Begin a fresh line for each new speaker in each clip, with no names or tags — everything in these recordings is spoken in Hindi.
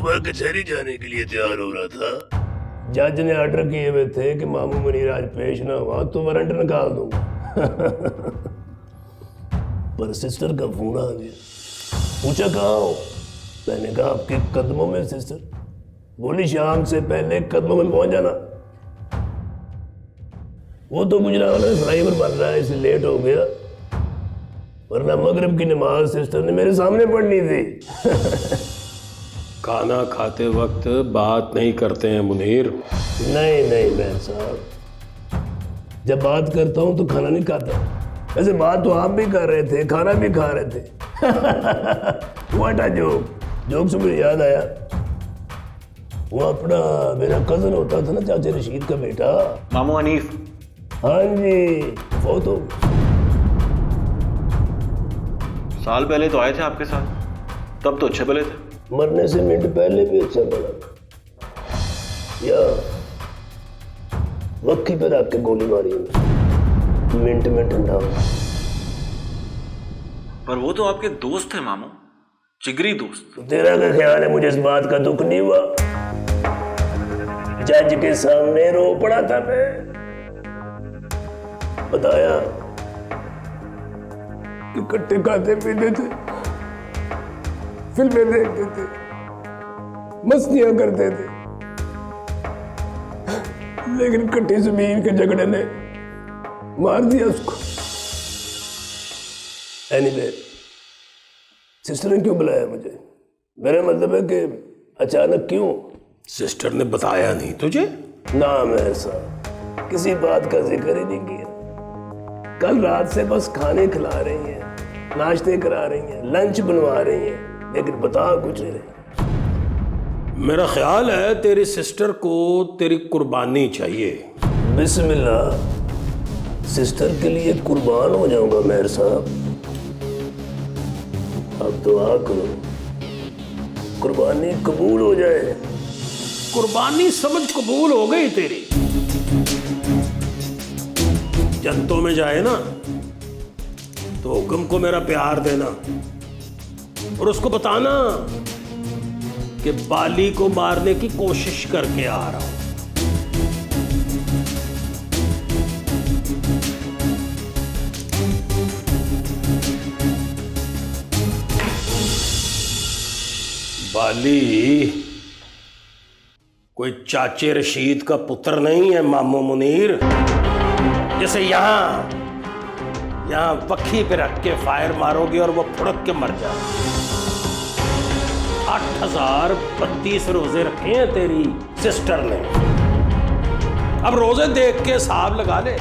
सुबह कचहरी जाने के लिए तैयार हो रहा था। जज ने ऑर्डर किए हुए थे कि मामू मुनीर आज पेश ना हुआ तो वारंट निकाल दूंगा। पर सिस्टर का फोन आ गया। पूछा कहाँ हो? मैंने कहा आपके कदमों में सिस्टर। बोली शाम से पहले कदमों में पहुंच जाना। वो तो गुजरात फ्लाईओवर बन रहा है इसलिए लेट हो गया, वरना मगरिब की नमाज सिस्टर ने मेरे सामने पढ़नी थी।
खाना खाते वक्त बात नहीं करते हैं मुनीर।
नहीं बैन साहब, जब बात करता हूं तो खाना नहीं खाता। वैसे बात तो आप भी कर रहे थे, खाना भी खा रहे थे। व्हाट अ जोक से मुझे याद आया, वो अपना मेरा कजन होता था ना, चाचा रशीद का बेटा,
मामू हनीफ।
हाँ जी, वो तो
साल पहले तो आए थे आपके साथ, तब तो अच्छे भले थे।
मरने से मिनट पहले भी अच्छा बना या वक्की पर आपके गोली मारी मिनट में ठंडा।
पर वो तो आपके दोस्त थे मामू, जिगरी दोस्त।
तेरा क्या ख्याल है मुझे इस बात का दुख नहीं हुआ? जज के सामने रो पड़ा था मैं, बताया इकट्ठे खाते पीते थे, फिल्में देखते थे, मस्तियां करते थे, लेकिन कट्टी जमीन के झगड़े ने मार दिया उसको। एनीवे, सिस्टर ने क्यों बुलाया मुझे? मेरा मतलब है कि अचानक क्यों?
सिस्टर ने बताया नहीं तुझे?
ना मैं ऐसा किसी बात का जिक्र ही नहीं किया। कल रात से बस खाने खिला रही हैं, नाश्ते करा रही हैं, लंच बनवा रही हैं, लेकिन बता कुछ नहीं रही।
मेरा ख्याल है तेरी सिस्टर को तेरी कुर्बानी चाहिए।
बिस्मिल्लाह, सिस्टर के लिए कुर्बान हो जाऊंगा मेहर साहब। अब दुआ करो कुर्बानी कबूल हो जाए।
कुर्बानी समझ कबूल हो गई तेरी। जंतों में जाए ना तो हुक्म को मेरा प्यार देना और उसको बताना कि बाली को मारने की कोशिश करके आ रहा हूं। बाली कोई चाचे रशीद का पुत्र नहीं है मामू मुनीर, जैसे यहां वक्की पे रख के फायर मारोगे और वो फुड़क के मर जाए। 8032 रोजे रखे हैं तेरी सिस्टर ने। अब रोजे देख के हिसाब लगा ले,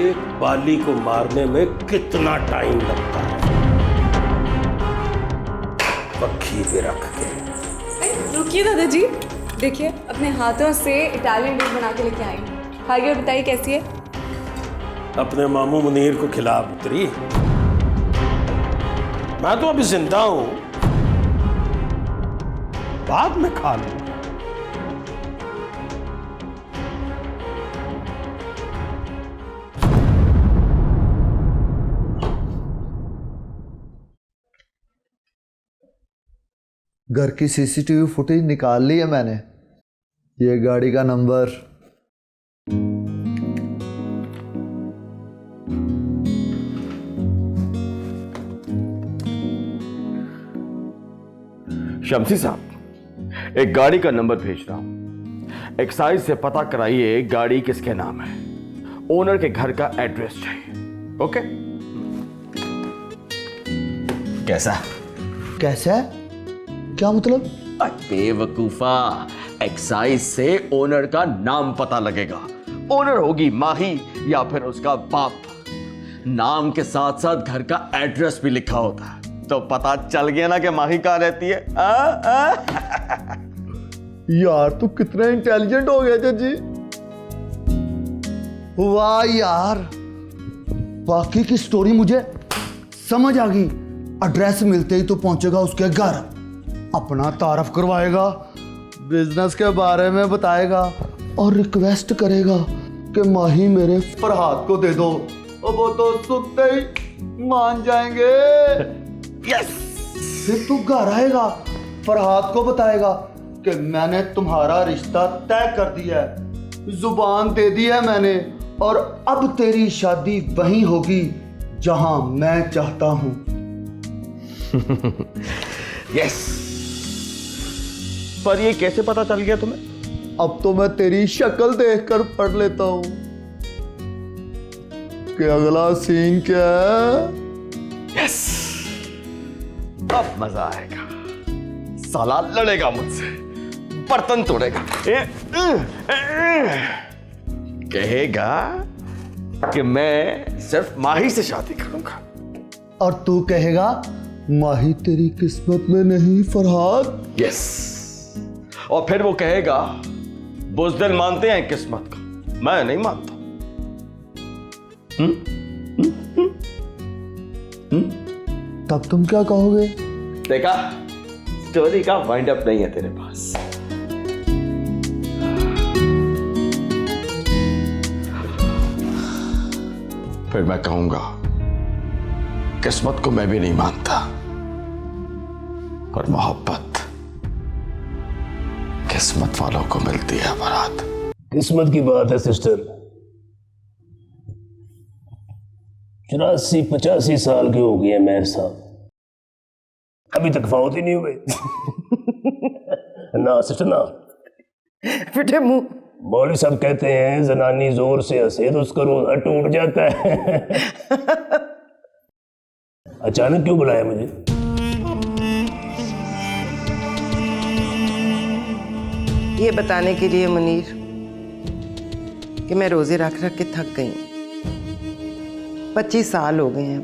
एक बाली को मारने में कितना टाइम लगता है वक्की पे रख के।
रुकिए दादाजी, देखिए अपने हाथों से इटालियन डिश बना के लेके आई हूँ, खाइए और बताइए कैसी है।
अपने मामू मुनीर को खिला पुत्री, मैं तो अभी जिंदा हूं, बाद में खा लूं।
घर की सीसीटीवी फुटेज निकाल ली है मैंने। ये गाड़ी का नंबर,
शमसी साहब, एक गाड़ी का नंबर भेज रहा हूं। एक्साइज से पता कराइए गाड़ी किसके नाम है, ओनर के घर का एड्रेस चाहिए। ओके?
कैसा
कैसा? क्या मतलब?
बेवकूफा, एक्साइज से ओनर का नाम पता लगेगा। ओनर होगी माही या फिर उसका बाप। नाम के साथ साथ घर का एड्रेस भी लिखा होता है, तो पता चल गया ना कि माही कहां रहती है।
यार तू कितना इंटेलिजेंट हो गया जी। वाह यार, बाकी की स्टोरी मुझे समझ आ गई। एड्रेस मिलते ही तो पहुंचेगा उसके घर, अपना तारफ करवाएगा, बिजनेस के बारे में बताएगा और रिक्वेस्ट करेगा कि माही मेरे फरहाद को दे दो। और वो तो सुनते ही मान जाएंगे।
यस।
फिर तू घर आएगा फरहाद को बताएगा कि मैंने तुम्हारा रिश्ता तय कर दिया है, जुबान दे दी है मैंने, और अब तेरी शादी वहीं होगी जहां मैं चाहता हूं।
यस। पर ये कैसे पता चल गया तुम्हें?
अब तो मैं तेरी शक्ल देखकर पढ़ लेता हूं कि अगला सीन क्या है।
यस, अब मजा आएगा। साला लड़ेगा मुझसे, बर्तन तोड़ेगा, कहेगा कि मैं सिर्फ माही से शादी करूंगा,
और तू कहेगा माही तेरी किस्मत में नहीं फरहाद।
यस। और फिर वो कहेगा बुज़दिल मानते हैं किस्मत को, मैं नहीं मानता।
तब तुम क्या कहोगे?
देखा, स्टोरी का वाइंड अप नहीं है तेरे पास। फिर मैं कहूंगा किस्मत को मैं भी नहीं मानता, पर मोहब्बत किस्मत वालों को मिलती है। फरहाद,
किस्मत की बात है सिस्टर। 84-85 साल के हो गए हैं मेहर साहब, अभी तक फौत ही नहीं हुए। ना सिस्टर ना।
फिटे मुंह।
मौलवी साहब कहते हैं जनानी जोर से हंसे तो उसका रोजा टूट जाता है। अचानक क्यों बुलाया मुझे?
ये बताने के लिए मुनीर कि मैं रोजे रख रख के थक गई। 25 साल हो गए हैं,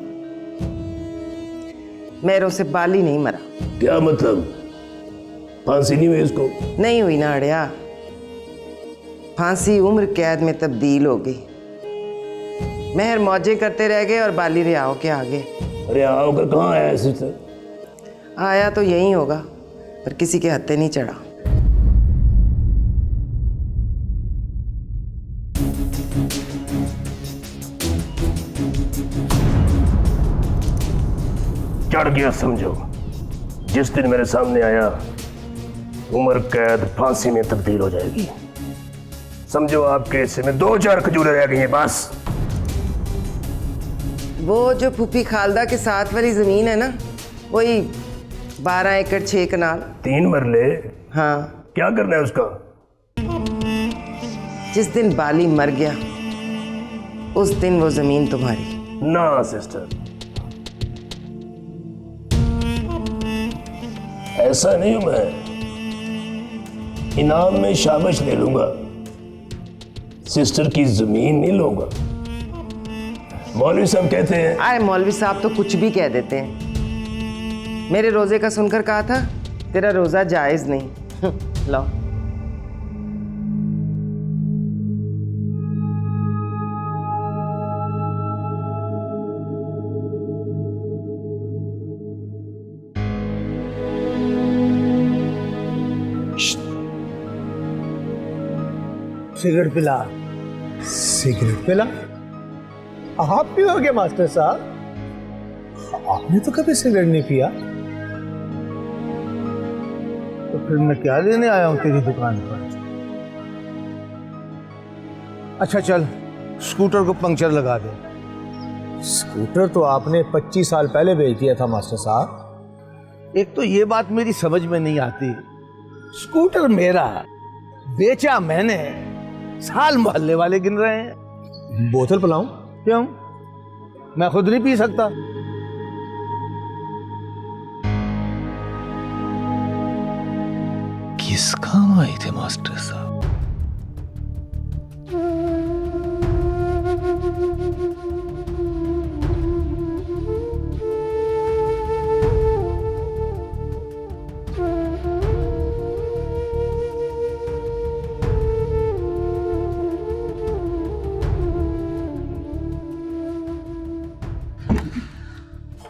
मेरों से बाल ही नहीं मरा।
क्या मतलब, फांसी नहीं हुई इसको?
नहीं हुई ना अड़िया, फांसी उम्र कैद में तब्दील हो गई। महर मौजें करते रह गए और बाली रिहा होके आ गए।
अरे होकर कहाँ आया है सिस्टर?
आया तो यही होगा, पर किसी के हत्थे नहीं चढ़ा।
चढ़ गया समझो। जिस दिन मेरे सामने आया उम्र कैद फांसी में तब्दील हो जाएगी। समझो आपके हिस्से में 2-4 खजूरें रह गई हैं बस।
वो जो फूफी खालदा के साथ वाली जमीन है ना, वही 12 एकड़ 6 कनाल।
3 मरले?
हाँ।
क्या करना है उसका?
जिस दिन बाली मर गया उस दिन वो जमीन तुम्हारी।
ना सिस्टर, ऐसा नहीं हूं मैं। इनाम में शाबाश ले लूंगा, सिस्टर की जमीन नहीं लूंगा। मौलवी साहब कहते हैं।
अरे मौलवी साहब तो कुछ भी कह देते हैं। मेरे रोजे का सुनकर कहा था तेरा रोजा जायज नहीं। लाओ।
सिगरेट पिला। सिगरेट पिला? आप पियोगे मास्टर साहब? आपने तो कभी सिगरेट नहीं पिया। तो फिर मैं क्या लेने आया हूं तेरी दुकान पर? अच्छा चल, स्कूटर को पंक्चर लगा दे। स्कूटर तो आपने 25 साल पहले बेच दिया था मास्टर साहब। एक तो ये बात मेरी समझ में नहीं आती, स्कूटर मेरा, बेचा मैंने, साल मोहल्ले वाले गिन रहे हैं। बोतल पिलाऊं? क्यों, मैं खुद नहीं पी सकता? किस काम आए थे मास्टर साहब?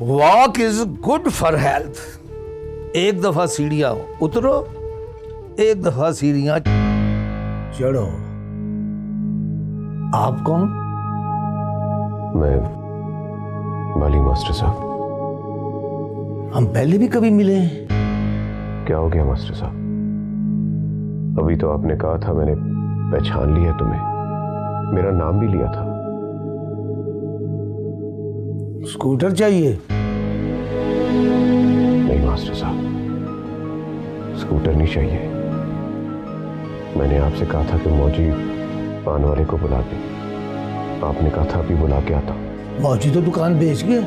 Walk is good for health. एक दफा सीढ़ियां उतरो, एक दफा सीढ़ियां चढ़ो। आप कौन?
मैं बाली मास्टर साहब।
हम पहले भी कभी मिले हैं?
क्या हो गया मास्टर साहब? अभी तो आपने कहा था मैंने पहचान लिया तुम्हें, मेरा नाम भी लिया था।
स्कूटर चाहिए?
नहीं मास्टर साहब, स्कूटर नहीं चाहिए। मैंने आपसे कहा था कि मौजी पान वाले को बुला दे, आपने कहा था अभी बुला के आता।
मौजी तो दुकान बेच गए।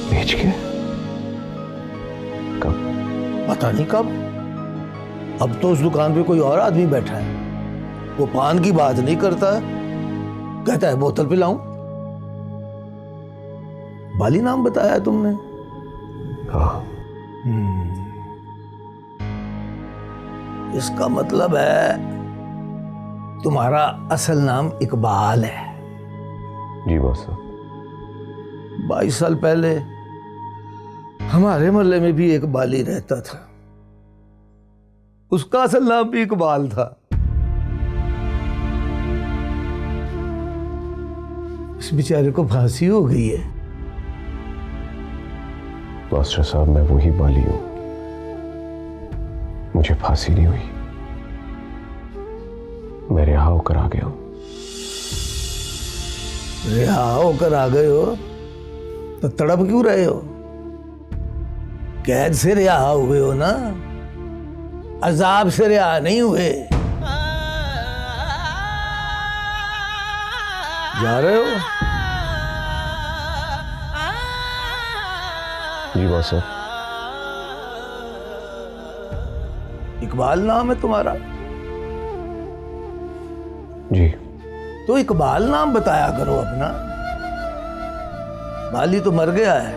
बेच के? कब?
पता नहीं कब। अब तो उस दुकान पे कोई और आदमी बैठा है। वो पान की बात नहीं करता, कहता है बोतल पिलाऊं। बाली नाम बताया तुमने?
हाँ।
इसका मतलब है तुम्हारा असल नाम इकबाल है।
जी मास्टर।
22 साल पहले हमारे मोहल्ले में भी एक बाली रहता था, उसका असल नाम भी इकबाल था। इस बेचारे को फांसी हो गई है।
मास्टर साहब मैं वही बाली हूं, मुझे फांसी नहीं हुई, मैं रिहा होकर आ गया हूं।
रिहा होकर आ गए हो तो तड़प क्यों रहे हो? कैद से रिहा हुए हो ना, अजाब से रिहा नहीं हुए। जा रहे हो?
जी मास्टर।
इकबाल नाम है तुम्हारा?
जी।
तो इकबाल नाम बताया करो अपना। बाली तो मर गया है।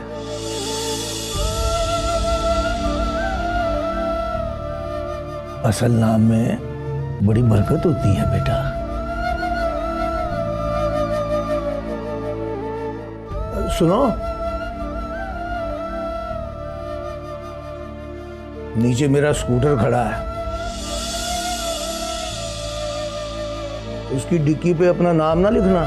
असल नाम में बड़ी बरकत होती है बेटा। सुनो, नीचे मेरा स्कूटर खड़ा है, उसकी डिक्की पे अपना नाम ना लिखना।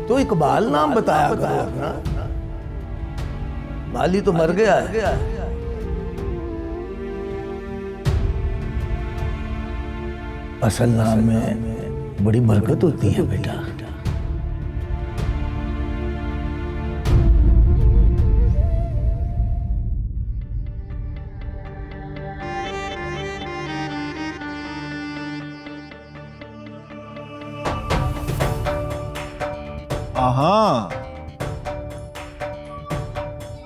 तो इकबाल नाम बताया अपना। बाली तो मर गया है। असल नाम में बड़ी बरकत होती है बेटा।
हाँ,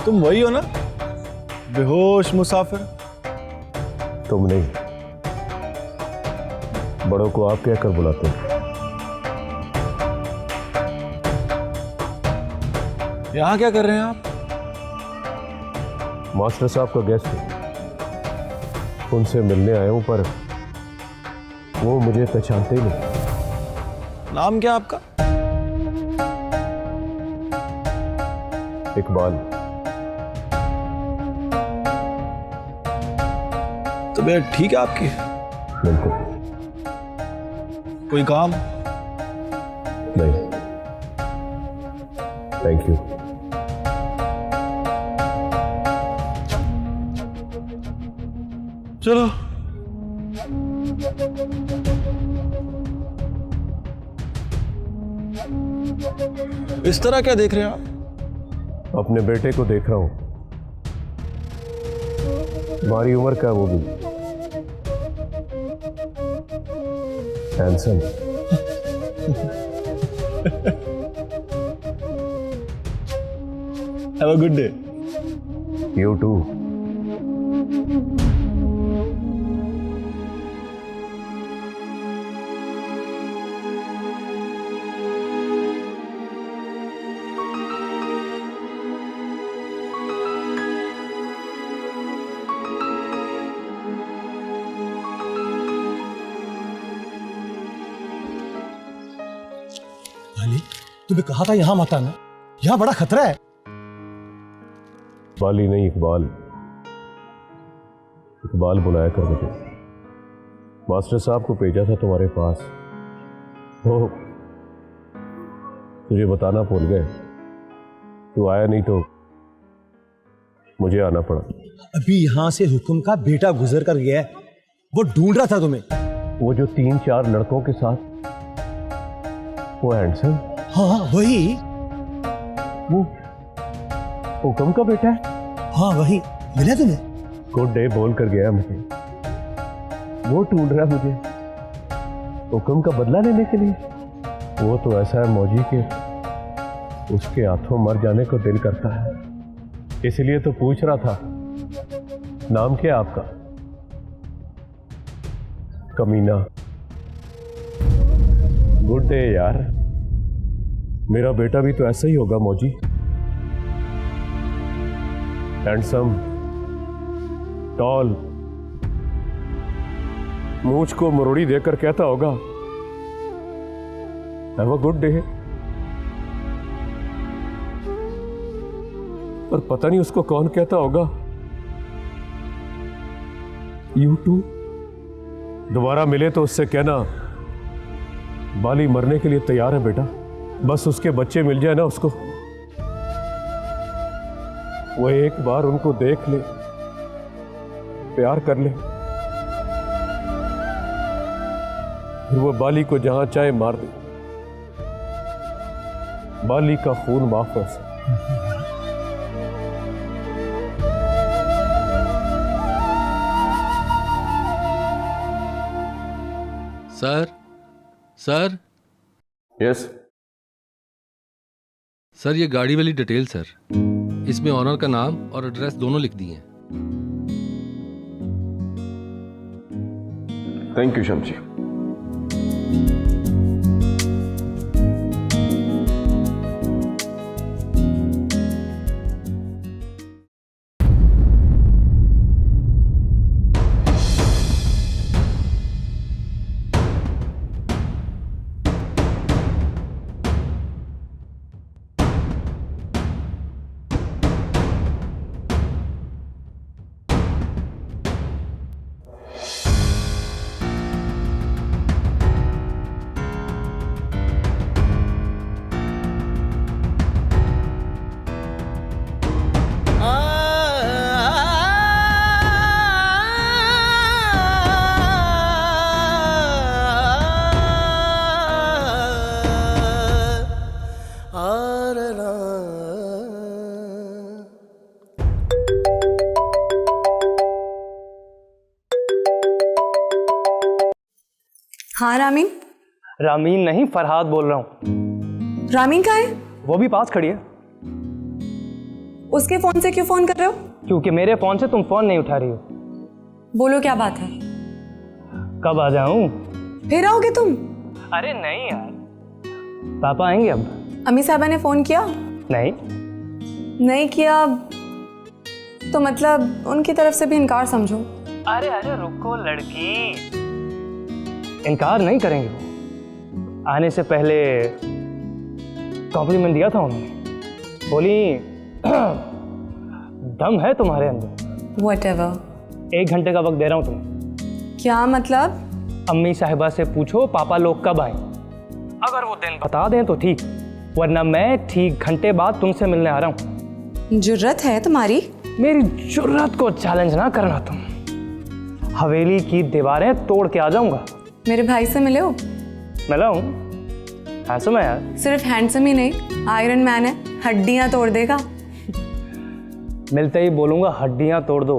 तुम वही हो ना, बेहोश मुसाफिर?
तुम नहीं, बड़ों को आप क्या कर बुलाते हो?
यहाँ क्या कर रहे हैं आप?
मास्टर साहब का गेस्ट है, उनसे मिलने आया हूं, पर वो मुझे पहचानते ही नहीं।
नाम क्या आपका?
इकबाल।
तबीयत ठीक है आपकी?
बिल्कुल।
कोई काम?
नहीं, थैंक यू।
चलो। इस तरह क्या देख रहे हैं आप?
अपने बेटे को देख रहा हूं, तुम्हारी उम्र का, वो भी handsome.
Have a good day.
You too.
तुम्हें कहा था यहां मत आना, यहां बड़ा खतरा है।
बाली नहीं, इकबाल। इकबाल बुलाया कर मुझे। मास्टर साहब को भेजा था तुम्हारे पास, वो तुझे बताना भूल गए। तू आया नहीं तो मुझे आना पड़ा।
अभी यहाँ से हुक्म का बेटा गुजर कर गया है, वो ढूंढ रहा था तुम्हें।
वो जो 3-4 लड़कों के साथ, वो हैंडसम।
हाँ वही।
वो हुक्म का बेटा है।
हाँ वही, मिला तुम्हें?
गुड डे बोल कर गया मुझे। वो ढूंढ रहा मुझे हुक्म का बदला लेने के लिए। वो तो ऐसा है मौजी के उसके हाथों मर जाने को दिल करता है। इसलिए तो पूछ रहा था, नाम क्या आपका? कमीना। गुड डे यार। मेरा बेटा भी तो ऐसा ही होगा मौजी, हैंडसम, टॉल, मूंछ को मुरड़ी देकर कहता होगा हैव अ गुड डे। पर पता नहीं उसको कौन कहता होगा यू टू। दोबारा मिले तो उससे कहना बाली मरने के लिए तैयार है बेटा, बस उसके बच्चे मिल जाए ना उसको, वो एक बार उनको देख ले, प्यार कर ले, फिर वो बाली को जहां चाहे मार दे। बाली का खून माफ है उसे।
सर
यस
सर, ये गाड़ी वाली डिटेल सर, इसमें ऑनर का नाम और एड्रेस दोनों लिख दिए हैं।
Thank you Shamshi.
हाँ रामीन।
रामीन नहीं, फरहाद बोल रहा हूँ।
रामीन कहाँ है?
वो भी पास खड़ी है।
उसके फोन से क्यों फोन कर रहे हो?
क्योंकि मेरे फोन से तुम फोन नहीं उठा रही हो।
बोलो क्या बात है?
कब आ जाऊं?
फिर आओगे तुम?
अरे नहीं यार, पापा आएंगे अब।
अम्मी साहबा ने फोन किया?
नहीं
किया तो मतलब उनकी तरफ से भी इनकार समझो।
अरे अरे रुको लड़की, इनकार नहीं करेंगे वो। आने से पहले कॉम्प्लीमेंट दिया था उन्होंने, बोली दम है तुम्हारे अंदर।
Whatever।
1 घंटे का वक्त दे रहा हूँ तुम्हें।
क्या मतलब?
अम्मी साहिबा से पूछो पापा लोग कब आए, अगर वो दिन बता दें तो ठीक, वरना मैं ठीक घंटे बाद तुमसे मिलने आ रहा हूँ।
जुर्रत है तुम्हारी?
मेरी जुर्रत को चैलेंज ना करना तुम। हवेली की दीवारें तोड़ के आ जाऊंगा।
मेरे भाई से मिले हो?
मिला हूँ, हैंडसम है यार।
सिर्फ हैंडसम ही नहीं, आयरन मैन है, हड्डियां तोड़ देगा।
मिलते ही बोलूंगा हड्डियां तोड़ दो,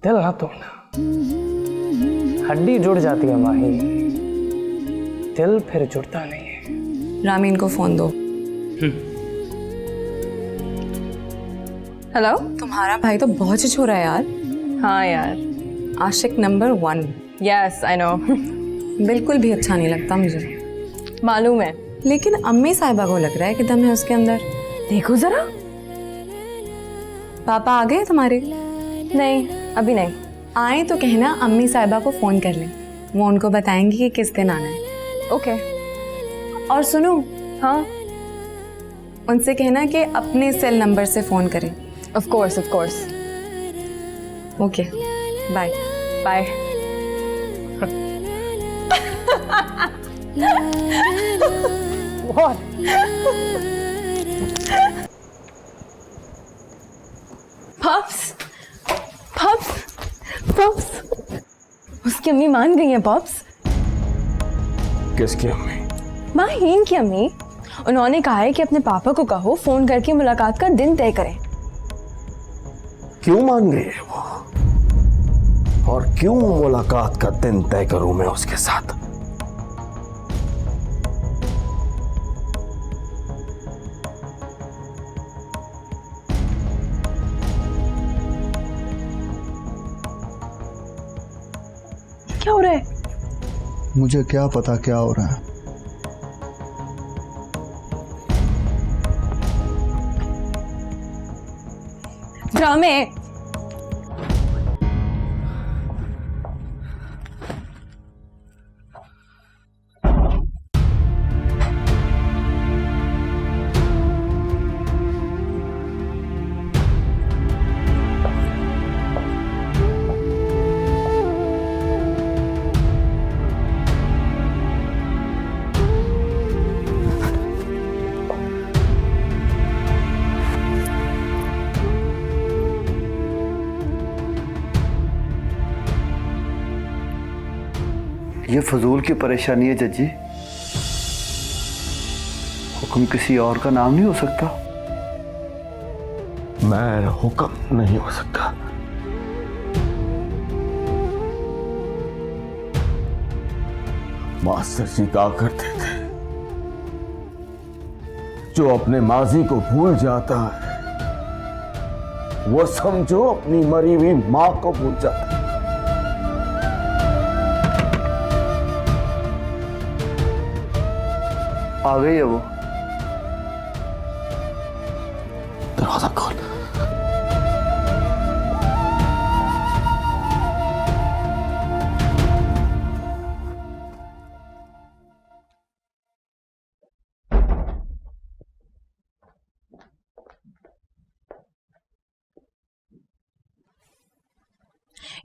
दिल ना तोड़ना। हड्डी जुड़ जाती है माही, दिल फिर जुड़ता नहीं है।
रामीन को फोन दो। हेलो। तुम्हारा भाई तो बहुत ही छोरा है यार।
हाँ यार,
आशिक नंबर 1।
Yes I know.
बिल्कुल भी अच्छा नहीं लगता मुझे।
मालूम है,
लेकिन अम्मी साहिबा को लग रहा है कि दम है उसके अंदर।
देखो जरा।
पापा आ गए तुम्हारे?
नहीं, अभी नहीं।
आए तो कहना अम्मी साहिबा को फोन कर लें, वो उनको बताएंगी कि किस दिन आना है।
ओके।
और सुनो,
हाँ,
उनसे कहना कि अपने सेल नंबर से फोन करें,
Of course, of course. Okay. Bye. Bye.
What?
Pops. Pops. Pops. उसकी अम्मी मान गई हैं पॉप्स।
किसकी अम्मी?
माहीन की अम्मी। उन्होंने कहा है कि अपने पापा को कहो फोन करके मुलाकात का दिन तय करें।
क्यों मान गई है वो? और क्यों मुलाकात का दिन तय करूं मैं उसके साथ?
क्या हो रहा है?
मुझे क्या पता क्या हो रहा है।
ड्रामे।
ये फजूल की परेशानी है जज्जी। हुक्म किसी और का नाम नहीं हो सकता।
मैं हुक्म नहीं हो सकता। मास्टर जी कहा करते थे, जो अपने माजी को भूल जाता है वो समझो अपनी मरी हुई मां को भूल जाता है।
आ गई है वो।
दरवाजा खोल।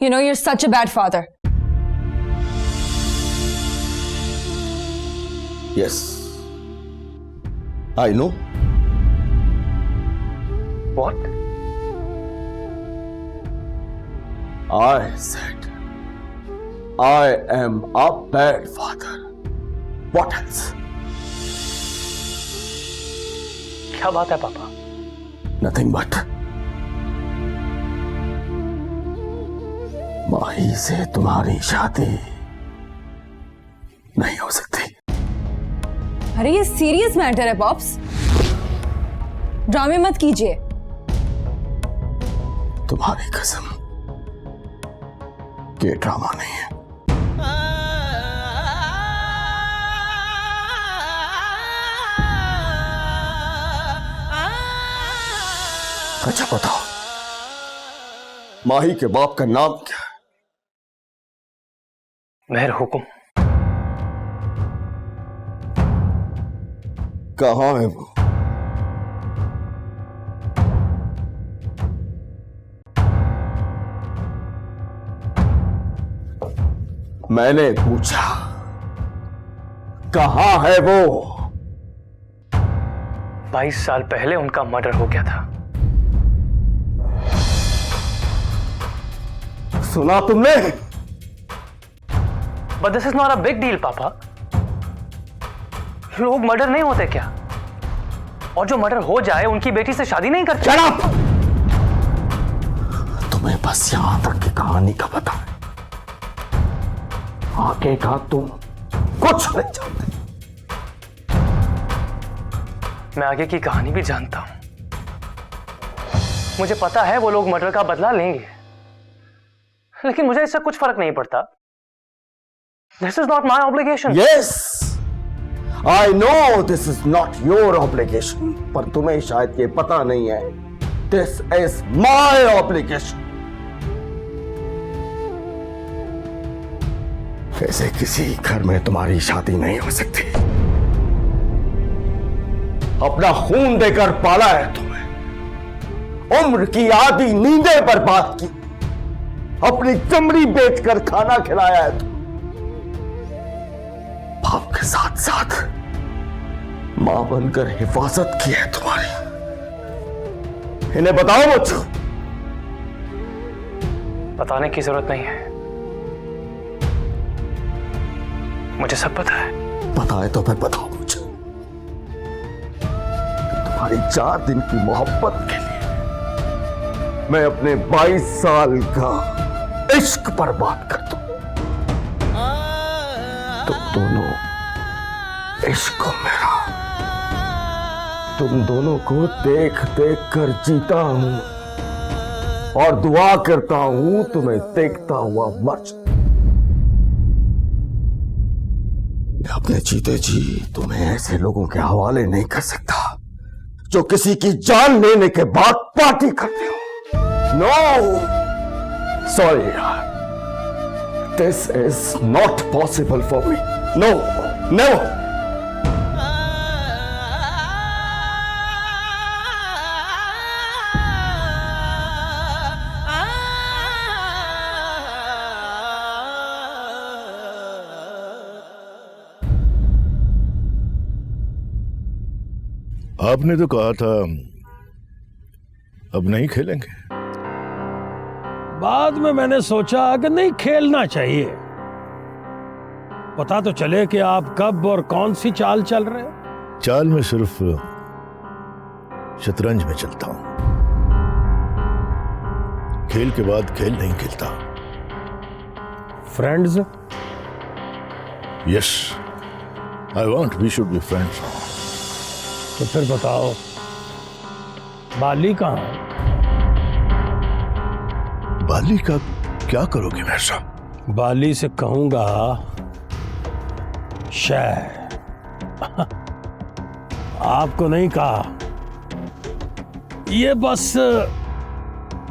You know, you're such a bad father.
Yes, I know.
What?
I said I am a bad father. What else?
क्या बात है पापा?
Nothing but. माही से तुम्हारी शादी नहीं हो सकती।
अरे ये सीरियस मैटर है पॉप्स। ड्रामे मत कीजिए।
तुम्हारी कसम, ये ड्रामा नहीं है। अच्छा बताओ, माही के बाप का नाम क्या है?
मेहर हुकुम।
कहां है वो? मैंने पूछा, कहां है वो?
22 साल पहले उनका मर्डर हो गया था।
सुना तुमने?
But this is not a big deal, पापा। लोग मर्डर नहीं होते क्या? और जो मर्डर हो जाए उनकी बेटी से शादी नहीं करते।
Shut up! तुम्हें बस यहां तक की कहानी का पता है, आगे का तुम कुछ नहीं जानते।
मैं आगे की कहानी भी जानता हूं। मुझे पता है वो लोग मर्डर का बदला लेंगे, लेकिन मुझे इससे कुछ फर्क नहीं पड़ता। This is not my obligation.
Yes, I know this is not your obligation. पर तुम्हें शायद ये पता नहीं है, This is my obligation. ऐसे किसी घर में तुम्हारी शादी नहीं हो सकती। अपना खून देकर पाला है तुम्हें, उम्र की आधी नींदें बर्बाद की, अपनी चमड़ी बेचकर खाना खिलाया है तू। बाप के साथ साथ मां बनकर हिफाजत की है तुम्हारी। इन्हें बताओ मुझको।
बताने की जरूरत नहीं है, मुझे सब पता है।
पता है तो फिर बताओ मुझे। तुम्हारी 4 दिन की मोहब्बत के लिए मैं अपने 22 साल का इश्क बर्बाद कर दूं। तुम दोनों इश्क मेरा, तुम दोनों को देख देख कर जीता हूं और दुआ करता हूं तुम्हें देखता हुआ मर जाऊं। अपने जीते जी तुम्हें ऐसे लोगों के हवाले नहीं कर सकता जो किसी की जान लेने के बाद पार्टी करते हो। नो, सॉरी यार, this is not possible for me. No, never.
आपने तो कहा था अब नहीं खेलेंगे।
बाद में मैंने सोचा कि नहीं, खेलना चाहिए, पता तो चले कि आप कब और कौन सी चाल चल रहे हो।
चाल में सिर्फ शतरंज में चलता हूं, खेल के बाद खेल नहीं खेलता।
Friends?
Yes, I want we should be friends.
तो फिर बताओ, बाली कहां है?
बाली का क्या करोगे मेरे साथ?
बाली से कहूंगा शह। आपको नहीं कहा, ये बस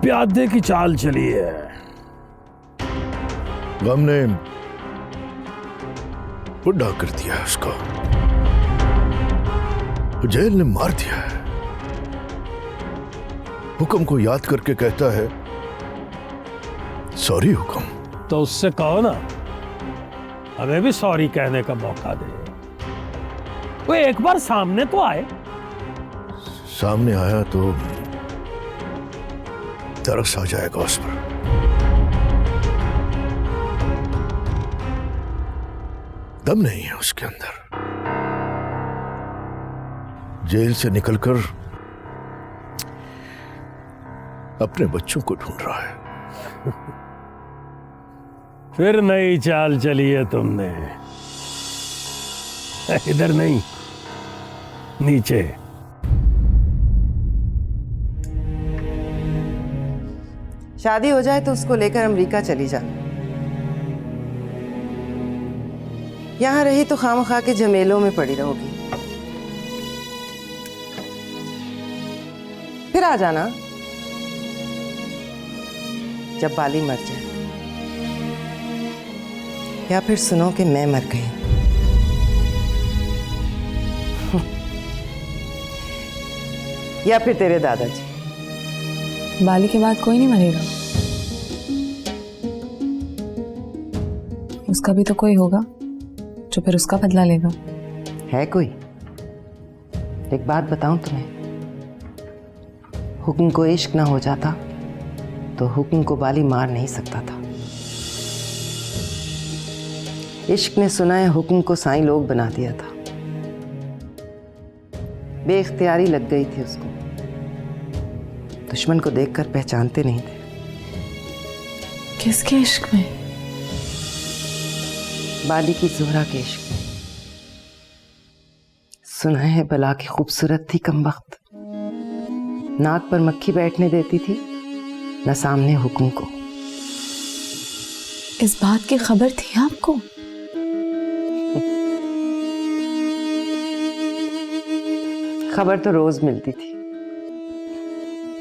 प्यादे की चाल चली है।
गम ने बुढ़ा कर दिया है उसको, जेल ने मार दिया है। हुक्म को याद करके कहता है सॉरी हुक्म।
तो उससे कहो ना हमें भी सॉरी कहने का मौका दे। वो एक बार सामने तो आए।
सामने आया तो तरस आ जाएगा उस पर। दम नहीं है उसके अंदर। जेल से निकलकर अपने बच्चों को ढूंढ रहा है।
फिर नई चाल चली है तुमने। इधर नहीं, नीचे।
शादी हो जाए तो उसको लेकर अमेरिका चली जा। यहां रही तो खामखा के झमेलों में पड़ी रहोगी। फिर आ जाना जब बाली मर जाए, या फिर सुनो कि मैं मर गई। या फिर तेरे दादाजी।
बाली के बाद कोई नहीं मरेगा, उसका भी तो कोई होगा जो फिर उसका बदला लेगा।
है कोई? एक बात बताऊं तुम्हें, हुक्म को इश्क ना हो जाता तो हुक्म को बाली मार नहीं सकता था। इश्क ने सुना है हुक्म को साईं लोग बना दिया था। बेइख्तियारी लग गई थी उसको। दुश्मन को देखकर पहचानते नहीं थे।
किसके इश्क में?
बाली की ज़ोहरा के इश्क में। सुना है बला की खूबसूरत थी कमबख्त, नाक पर मक्खी बैठने देती थी न सामने हुक्म को।
इस बात की खबर थी आपको?
खबर तो रोज मिलती थी,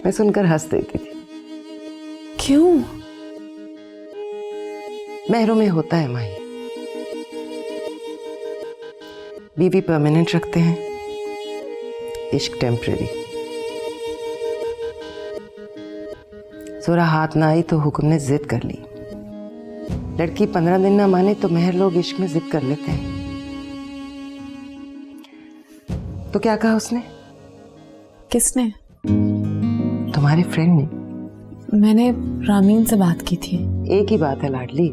मैं सुनकर हंस देती थी।
क्यों?
महरों में होता है माही, बीवी परमानेंट रखते हैं, इश्क टेम्परेरी। जोरा हाथ ना आई तो हुक्म ने जिद कर ली। लड़की 15 दिन ना माने तो मेहर लोग इश्क में जिद कर लेते हैं। तो क्या कहा उसने?
किसने?
तुम्हारे फ्रेंड ने।
मैंने रामीन से बात की थी।
एक ही बात है लाडली,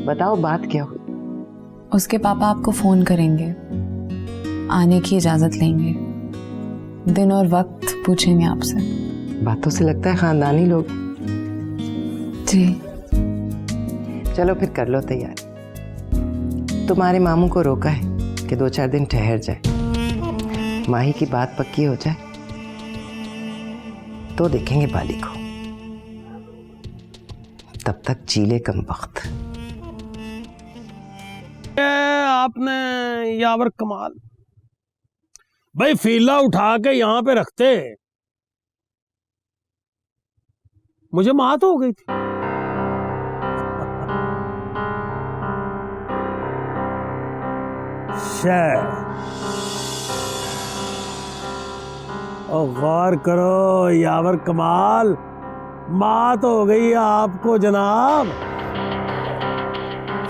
बताओ बात क्या हुई?
उसके पापा आपको फोन करेंगे, आने की इजाजत लेंगे, दिन और वक्त पूछेंगे आपसे।
बातों से लगता है खानदानी लोग।
जी।
चलो फिर कर लो तैयारी। तुम्हारे मामू को रोका है कि 2-4 दिन ठहर जाए, माही की बात पक्की हो जाए तो देखेंगे बाली को। तब तक चीले कम वक्त।
आपने यावर कमाल भाई फीला उठा के यहां पे रखते, मुझे मात हो गई थी। और गौर करो यावर कमाल, मात हो गई आपको जनाब।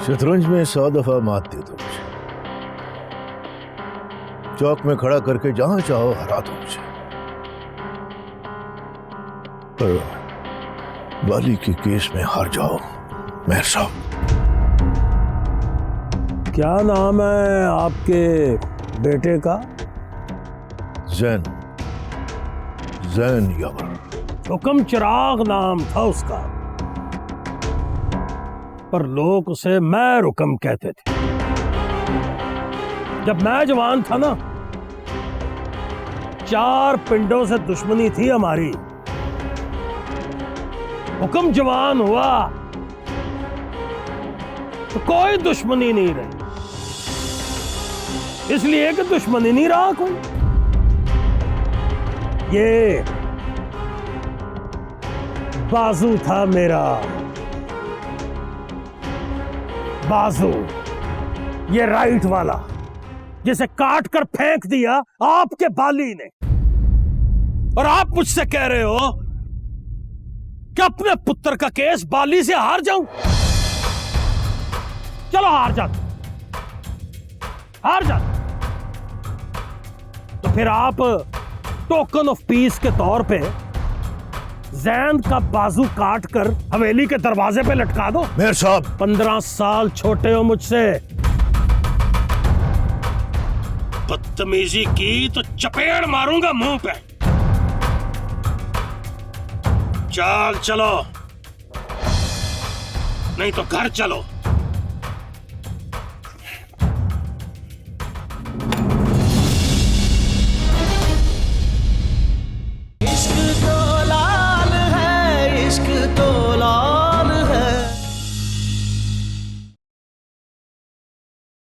शतरंज में 100 दफा मात दे दो मुझे, चौक में खड़ा करके जहां चाहो हरा दो मुझे, पर बाली के केस में हार जाओ मेहर साहब।
क्या नाम है आपके बेटे का?
जैन, जैन यावर।
हुक्म चिराग नाम था उसका, पर लोग उसे मैं रुकम कहते थे। जब मैं जवान था ना, 4 पिंडों से दुश्मनी थी हमारी। हुक्म जवान हुआ तो कोई दुश्मनी नहीं रही, इसलिए कि दुश्मनी नहीं रहा कोई। ये बाजू था मेरा, बाजू, ये राइट वाला, जिसे काट कर फेंक दिया आपके बाली ने। और आप मुझसे कह रहे हो कि अपने पुत्र का केस बाली से हार जाऊं? चलो हार जाते, हार जाते तो फिर आप टोकन ऑफ पीस के तौर पे जैन का बाजू काट कर हवेली के दरवाजे पे लटका दो।
मेहर साहब,
15 साल छोटे हो मुझसे, बदतमीजी की तो चपेड़ मारूंगा मुंह पे। चाल चलो, नहीं तो घर चलो।
इश्क